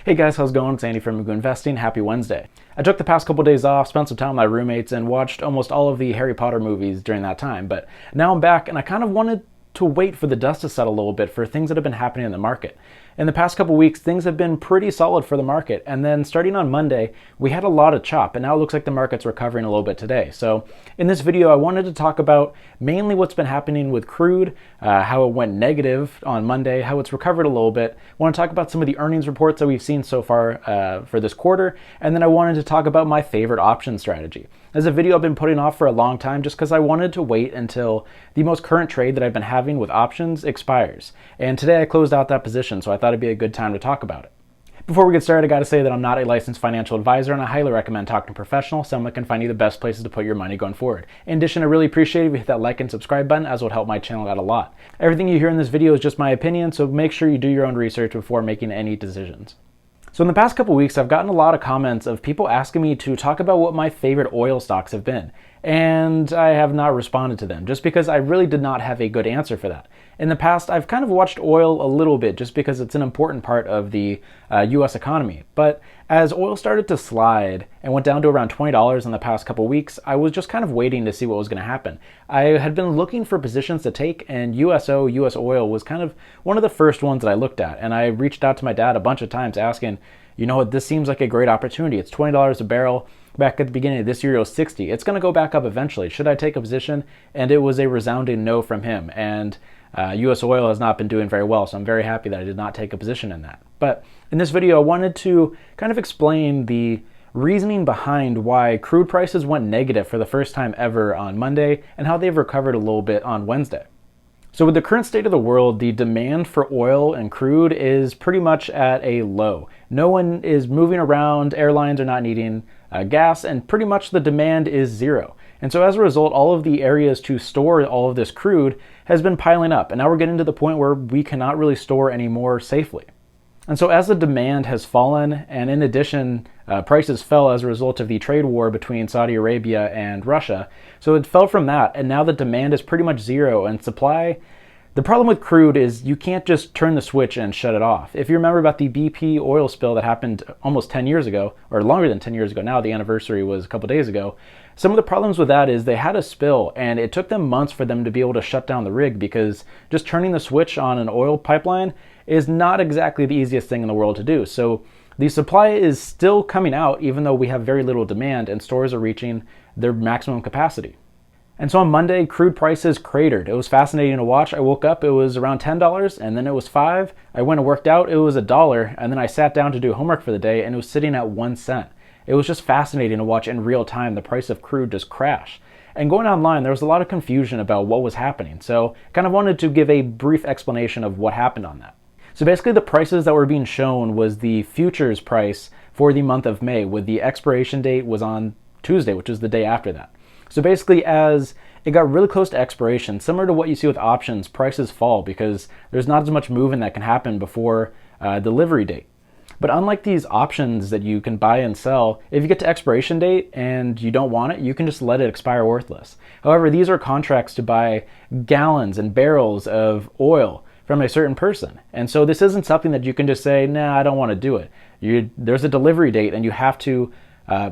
Hey guys, how's it going? It's Andy from MagooInvesting. Happy Wednesday. I took the past couple days off, spent some time with my roommates, and watched almost all of the Harry Potter movies during that time. But now I'm back, and I kind of wanted to wait for the dust to settle a little bit for things that have been happening in the market. In the past couple weeks, things have been pretty solid for the market, and then starting on Monday, we had a lot of chop, and now it looks like the market's recovering a little bit today. So in this video, I wanted to talk about mainly what's been happening with crude, how it went negative on Monday, how it's recovered a little bit. I want to talk about some of the earnings reports that we've seen so far for this quarter, and then I wanted to talk about my favorite option strategy. This is a video I've been putting off for a long time just because I wanted to wait until the most current trade that I've been having with options expires. And today I closed out that position, so I thought it'd be a good time to talk about it. Before we get started, I gotta say that I'm not a licensed financial advisor, and I highly recommend talking to a professional, someone that can find you the best places to put your money going forward. In addition, I really appreciate it if you hit that like and subscribe button, as it would help my channel out a lot. Everything you hear in this video is just my opinion, so make sure you do your own research before making any decisions. So in the past couple weeks, I've gotten a lot of comments of people asking me to talk about what my favorite oil stocks have been, and I have not responded to them just because I really did not have a good answer for that. In the past, I've kind of watched oil a little bit just because it's an important part of the US economy, but as oil started to slide and went down to around $20 in the past couple weeks, I was just kind of waiting to see what was going to happen. I had been looking for positions to take, and US oil was kind of one of the first ones that I looked at, and I reached out to my dad a bunch of times asking, you know what, this seems like a great opportunity. It's $20 a barrel. Back at the beginning of this year, it was $60. It's going to go back up eventually. Should I take a position? And it was a resounding no from him. And US oil has not been doing very well, so I'm very happy that I did not take a position in that. But in this video, I wanted to kind of explain the reasoning behind why crude prices went negative for the first time ever on Monday and how they've recovered a little bit on Wednesday. So with the current state of the world, the demand for oil and crude is pretty much at a low. No one is moving around, airlines are not needing gas, and pretty much the demand is zero. And so as a result, all of the areas to store all of this crude has been piling up, and now we're getting to the point where we cannot really store any more safely. And so as the demand has fallen, and in addition, prices fell as a result of the trade war between Saudi Arabia and Russia, so it fell from that, and now the demand is pretty much zero, and supply, the problem with crude is you can't just turn the switch and shut it off. If you remember about the BP oil spill that happened almost 10 years ago, or longer than 10 years ago now, the anniversary was a couple days ago, some of the problems with that is they had a spill, and it took them months for them to be able to shut down the rig, because just turning the switch on an oil pipeline is not exactly the easiest thing in the world to do. So the supply is still coming out even though we have very little demand and stores are reaching their maximum capacity. And so on Monday, crude prices cratered. It was fascinating to watch. I woke up, it was around $10, and then it was $5. I went and worked out, it was $1, and then I sat down to do homework for the day, and it was sitting at 1 cent. It was just fascinating to watch in real time the price of crude just crash. And going online, there was a lot of confusion about what was happening. So I kind of wanted to give a brief explanation of what happened on that. So basically the prices that were being shown was the futures price for the month of May, with the expiration date was on Tuesday, which is the day after that. So basically, as it got really close to expiration, similar to what you see with options, prices fall because there's not as much movement that can happen before delivery date. But unlike these options that you can buy and sell, if you get to expiration date and you don't want it, you can just let it expire worthless. However, these are contracts to buy gallons and barrels of oil from a certain person. And so this isn't something that you can just say, nah, I don't want to do it. There's a delivery date and you have to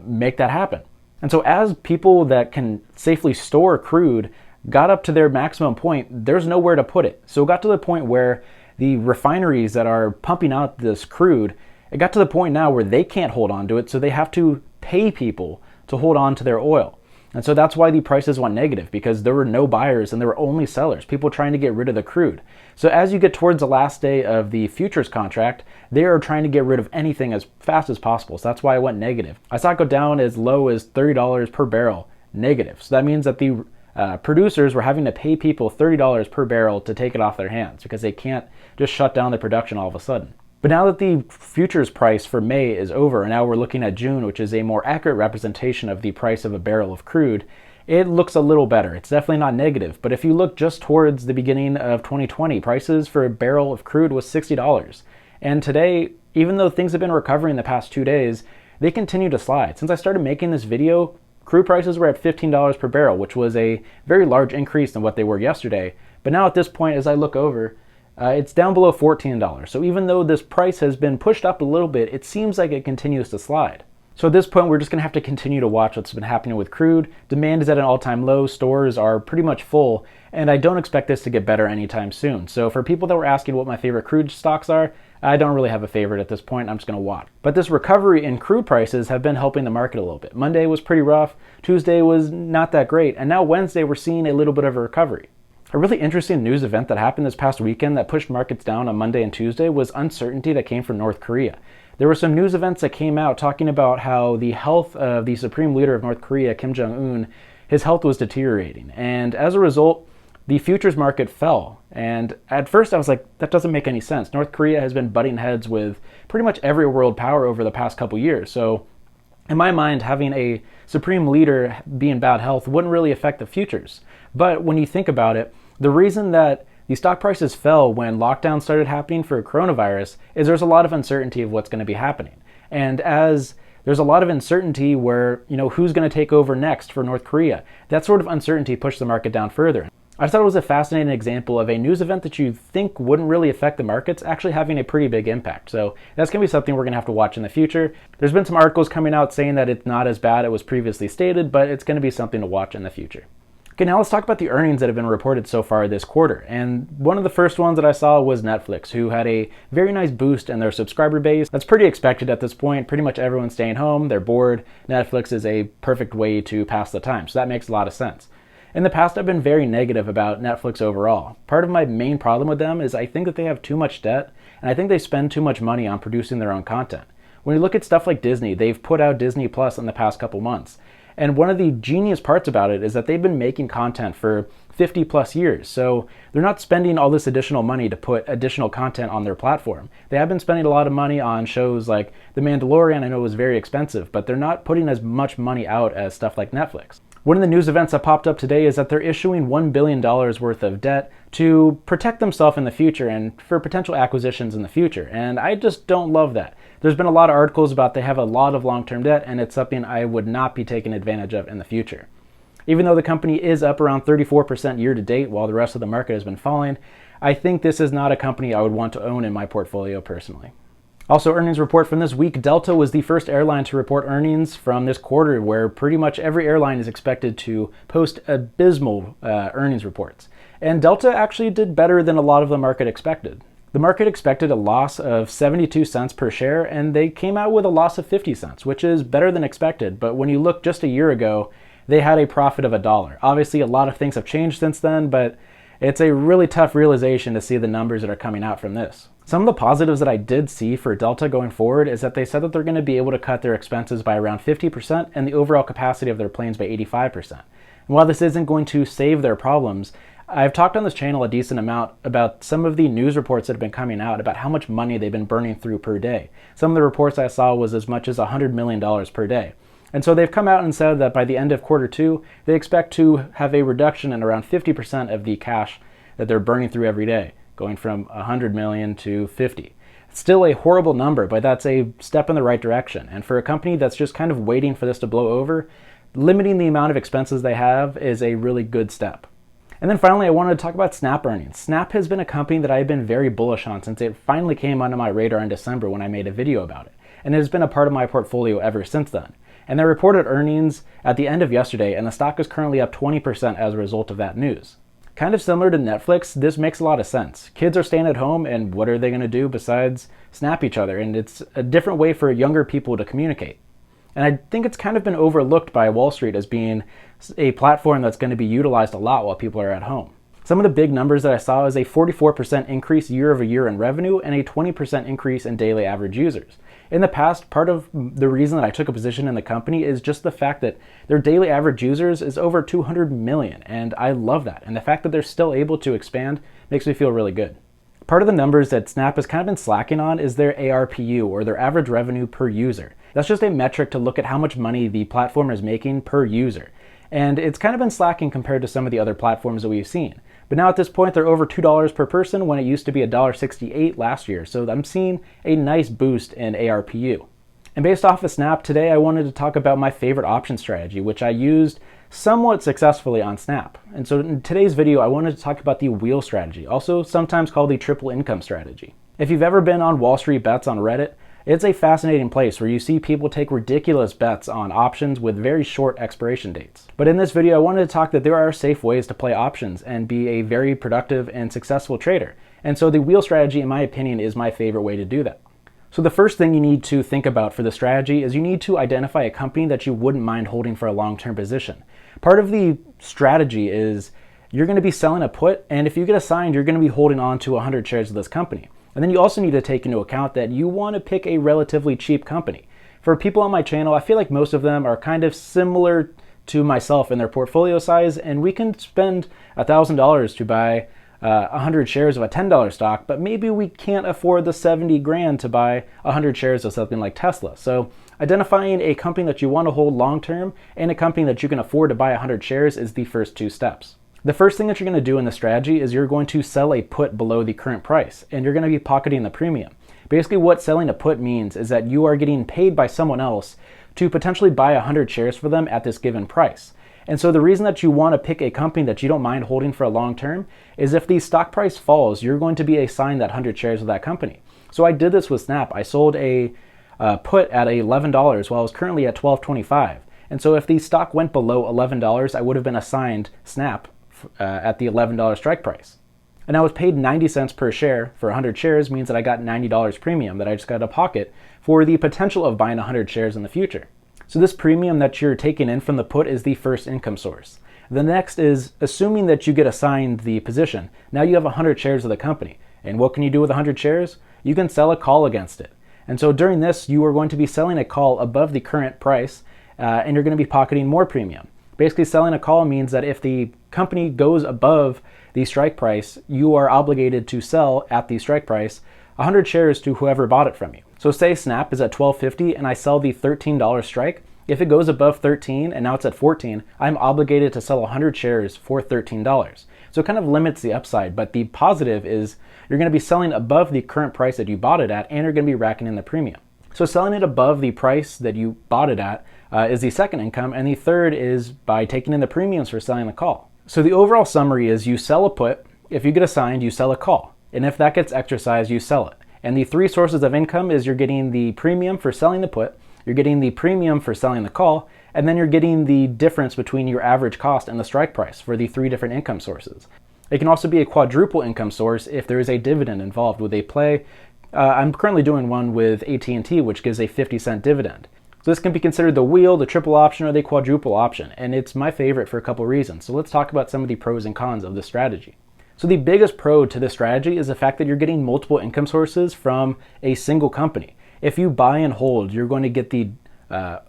make that happen. And so as people that can safely store crude got up to their maximum point, there's nowhere to put it. So it got to the point where the refineries that are pumping out this crude, it got to the point now where they can't hold on to it, so they have to pay people to hold on to their oil. And so that's why the prices went negative, because there were no buyers and there were only sellers, people trying to get rid of the crude. So as you get towards the last day of the futures contract, they are trying to get rid of anything as fast as possible. So that's why it went negative. I saw it go down as low as $30 per barrel negative. So that means that the producers were having to pay people $30 per barrel to take it off their hands, because they can't just shut down the production all of a sudden. But now that the futures price for May is over, and now we're looking at June, which is a more accurate representation of the price of a barrel of crude, it looks a little better. It's definitely not negative, but if you look just towards the beginning of 2020, prices for a barrel of crude was $60. And today, even though things have been recovering the past 2 days, they continue to slide. Since I started making this video, crude prices were at $15 per barrel, which was a very large increase than what they were yesterday. But now at this point, as I look over, It's down below $14. So even though this price has been pushed up a little bit, it seems like it continues to slide. So at this point, we're just going to have to continue to watch what's been happening with crude. Demand is at an all-time low, stores are pretty much full, and I don't expect this to get better anytime soon. So for people that were asking what my favorite crude stocks are, I don't really have a favorite at this point. I'm just going to watch. But this recovery in crude prices have been helping the market a little bit. Monday was pretty rough, Tuesday was not that great, and now Wednesday we're seeing a little bit of a recovery. A really interesting news event that happened this past weekend that pushed markets down on Monday and Tuesday was uncertainty that came from North Korea. There were some news events that came out talking about how the health of the supreme leader of North Korea, Kim Jong-un, his health was deteriorating. And as a result, the futures market fell. And at first I was like, that doesn't make any sense. North Korea has been butting heads with pretty much every world power over the past couple years. So in my mind, having a supreme leader be in bad health wouldn't really affect the futures. But when you think about it, the reason that the stock prices fell when lockdowns started happening for coronavirus is there's a lot of uncertainty of what's going to be happening. And as there's a lot of uncertainty where, who's going to take over next for North Korea, that sort of uncertainty pushed the market down further. I thought it was a fascinating example of a news event that you think wouldn't really affect the markets actually having a pretty big impact. So that's going to be something we're going to have to watch in the future. There's been some articles coming out saying that it's not as bad as it was previously stated, but it's going to be something to watch in the future. Okay, now let's talk about the earnings that have been reported so far this quarter. And one of the first ones that I saw was Netflix, who had a very nice boost in their subscriber base. That's pretty expected at this point. Pretty much everyone's staying home, they're bored. Netflix is a perfect way to pass the time, so that makes a lot of sense. In the past, I've been very negative about Netflix overall. Part of my main problem with them is I think that they have too much debt, and I think they spend too much money on producing their own content. When you look at stuff like Disney, they've put out Disney Plus in the past couple months. And one of the genius parts about it is that they've been making content for 50 plus years. So they're not spending all this additional money to put additional content on their platform. They have been spending a lot of money on shows like The Mandalorian. I know it was very expensive, but they're not putting as much money out as stuff like Netflix. One of the news events that popped up today is that they're issuing $1 billion worth of debt to protect themselves in the future and for potential acquisitions in the future. And I just don't love that. There's been a lot of articles about they have a lot of long-term debt, and it's something I would not be taking advantage of in the future. Even though the company is up around 34% year to date while the rest of the market has been falling, I think this is not a company I would want to own in my portfolio personally. Also, earnings report from this week. Delta was the first airline to report earnings from this quarter, where pretty much every airline is expected to post abysmal earnings reports. And Delta actually did better than a lot of the market expected. The market expected a loss of 72 cents per share, and they came out with a loss of 50 cents, which is better than expected. But when you look just a year ago, they had a profit of $1. Obviously, a lot of things have changed since then, but it's a really tough realization to see the numbers that are coming out from this. Some of the positives that I did see for Delta going forward is that they said that they're going to be able to cut their expenses by around 50% and the overall capacity of their planes by 85%. And while this isn't going to save their problems, I've talked on this channel a decent amount about some of the news reports that have been coming out about how much money they've been burning through per day. Some of the reports I saw was as much as $100 million per day. And so they've come out and said that by the end of quarter two, they expect to have a reduction in around 50% of the cash that they're burning through every day, going from 100 million to 50. It's still a horrible number, but that's a step in the right direction. And for a company that's just kind of waiting for this to blow over, limiting the amount of expenses they have is a really good step. And then finally, I wanted to talk about Snap earnings. Snap has been a company that I've been very bullish on since it finally came onto my radar in December when I made a video about it. And it has been a part of my portfolio ever since then. And they reported earnings at the end of yesterday, and the stock is currently up 20% as a result of that news. Kind of similar to Netflix, this makes a lot of sense. Kids are staying at home, and what are they going to do besides snap each other? And it's a different way for younger people to communicate. And I think it's kind of been overlooked by Wall Street as being a platform that's going to be utilized a lot while people are at home. Some of the big numbers that I saw is a 44% increase year over year in revenue and a 20% increase in daily average users. In the past, part of the reason that I took a position in the company is just the fact that their daily average users is over 200 million, and I love that. And the fact that they're still able to expand makes me feel really good. Part of the numbers that Snap has kind of been slacking on is their ARPU, or their average revenue per user. That's just a metric to look at how much money the platform is making per user. And it's kind of been slacking compared to some of the other platforms that we've seen. But now at this point, they're over $2 per person when it used to be $1.68 last year. So I'm seeing a nice boost in ARPU. And based off of Snap, today I wanted to talk about my favorite option strategy, which I used somewhat successfully on Snap. And so in today's video, I wanted to talk about the wheel strategy, also sometimes called the triple income strategy. If you've ever been on Wall Street Bets on Reddit, it's a fascinating place where you see people take ridiculous bets on options with very short expiration dates. But in this video, I wanted to talk that there are safe ways to play options and be a very productive and successful trader. And so the wheel strategy, in my opinion, is my favorite way to do that. So the first thing you need to think about for the strategy is you need to identify a company that you wouldn't mind holding for a long-term position. Part of the strategy is you're going to be selling a put, and if you get assigned, you're going to be holding on to 100 shares of this company. And then you also need to take into account that you want to pick a relatively cheap company. For people on my channel, I feel like most of them are kind of similar to myself in their portfolio size, and we can spend $1,000 to buy 100 shares of a $10 stock, but maybe we can't afford the 70 grand to buy 100 shares of something like Tesla. So identifying a company that you want to hold long-term and a company that you can afford to buy 100 shares is the first two steps. The first thing that you're going to do in the strategy is you're going to sell a put below the current price, and you're going to be pocketing the premium. Basically, what selling a put means is that you are getting paid by someone else to potentially buy 100 shares for them at this given price. And so the reason that you want to pick a company that you don't mind holding for a long term is if the stock price falls, you're going to be assigned that 100 shares of that company. So I did this with Snap. I sold a put at $11 while I was currently at $12.25. And so if the stock went below $11, I would have been assigned Snap at the $11 strike price. And I was paid 90 cents per share for 100 shares, means that I got $90 premium that I just got to pocket for the potential of buying 100 shares in the future. So this premium that you're taking in from the put is the first income source. The next is assuming that you get assigned the position. Now you have 100 shares of the company. And what can you do with 100 shares? You can sell a call against it. And so during this, you are going to be selling a call above the current price, and you're going to be pocketing more premium. Basically, selling a call means that if the company goes above the strike price, you are obligated to sell at the strike price 100 shares to whoever bought it from you. So say Snap is at $12.50 and I sell the $13 strike. If it goes above 13 and now it's at 14, I'm obligated to sell 100 shares for $13. So it kind of limits the upside, but the positive is you're going to be selling above the current price that you bought it at, and you're going to be racking in the premium. So selling it above the price that you bought it at is the second income, and the third is by taking in the premiums for selling the call. So the overall summary is you sell a put, if you get assigned, you sell a call, and if that gets exercised, you sell it. And the three sources of income is you're getting the premium for selling the put, you're getting the premium for selling the call, and then you're getting the difference between your average cost and the strike price for the three different income sources. It can also be a quadruple income source if there is a dividend involved with a play. I'm currently doing one with AT&T, which gives a 50-cent dividend. So this can be considered the wheel, the triple option, or the quadruple option, and it's my favorite for a couple reasons. So let's talk about some of the pros and cons of this strategy. So the biggest pro to this strategy is the fact that you're getting multiple income sources from a single company. If you buy and hold, you're going to get the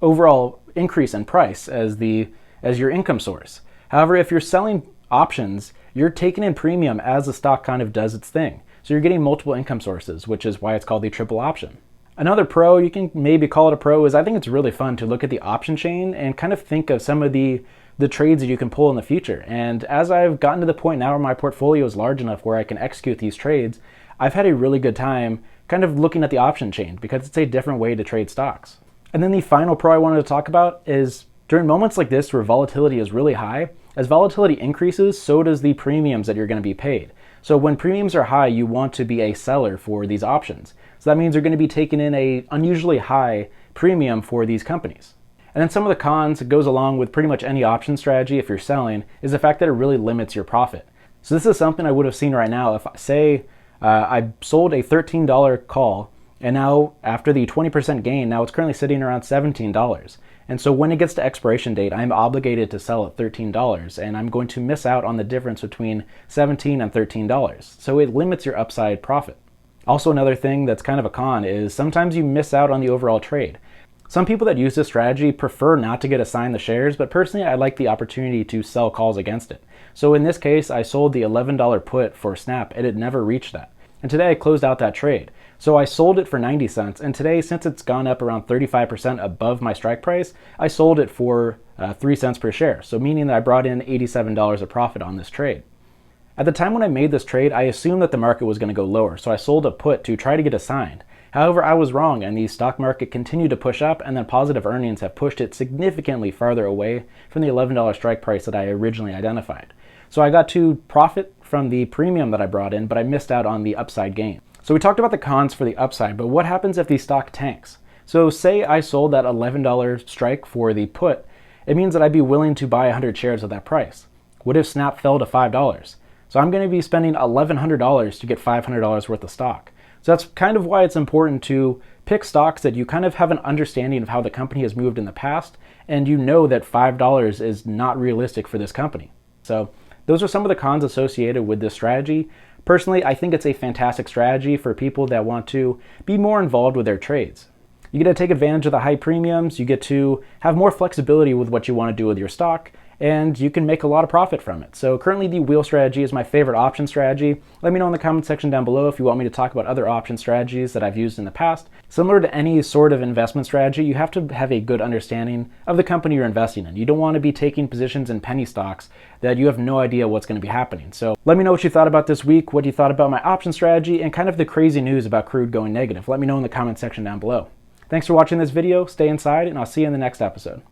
overall increase in price as your income source. However, if you're selling options, you're taking in premium as the stock kind of does its thing. So you're getting multiple income sources, which is why it's called the triple option. Another pro, you can maybe call it a pro, is I think it's really fun to look at the option chain and kind of think of some of the trades that you can pull in the future. And as I've gotten to the point now where my portfolio is large enough where I can execute these trades, I've had a really good time kind of looking at the option chain because it's a different way to trade stocks. And then the final pro I wanted to talk about is during moments like this where volatility is really high, as volatility increases, so does the premiums that you're going to be paid. So when premiums are high, you want to be a seller for these options. So that means you're going to be taking in an unusually high premium for these companies. And then some of the cons that goes along with pretty much any option strategy if you're selling is the fact that it really limits your profit. So this is something I would have seen right now if, say, I sold a $13 call, and now after the 20% gain, now it's currently sitting around $17. And so when it gets to expiration date, I'm obligated to sell at $13, and I'm going to miss out on the difference between $17 and $13. So it limits your upside profit. Also, another thing that's kind of a con is sometimes you miss out on the overall trade. Some people that use this strategy prefer not to get assigned the shares, but personally I like the opportunity to sell calls against it. So in this case, I sold the $11 put for Snap, and it never reached that. And today I closed out that trade. So I sold it for 90 cents, and today, since it's gone up around 35% above my strike price, I sold it for 3 cents per share, so meaning that I brought in $87 of profit on this trade. At the time when I made this trade, I assumed that the market was going to go lower, so I sold a put to try to get assigned. However, I was wrong, and the stock market continued to push up, and then positive earnings have pushed it significantly farther away from the $11 strike price that I originally identified. So I got to profit from the premium that I brought in, but I missed out on the upside gain. So we talked about the cons for the upside, but what happens if the stock tanks? So say I sold that $11 strike for the put, it means that I'd be willing to buy 100 shares at that price. What if Snap fell to $5? So I'm going to be spending $1,100 to get $500 worth of stock. So that's kind of why it's important to pick stocks that you kind of have an understanding of how the company has moved in the past, and you know that $5 is not realistic for this company. So those are some of the cons associated with this strategy. Personally, I think it's a fantastic strategy for people that want to be more involved with their trades. You get to take advantage of the high premiums, you get to have more flexibility with what you want to do with your stock, and you can make a lot of profit from it. So currently the wheel strategy is my favorite option strategy. Let me know in the comment section down below if you want me to talk about other option strategies that I've used in the past. Similar to any sort of investment strategy, you have to have a good understanding of the company you're investing in. You don't want to be taking positions in penny stocks that you have no idea what's going to be happening. So let me know what you thought about this week, what you thought about my option strategy, and kind of the crazy news about crude going negative. Let me know in the comment section down below. Thanks for watching this video, stay inside, and I'll see you in the next episode.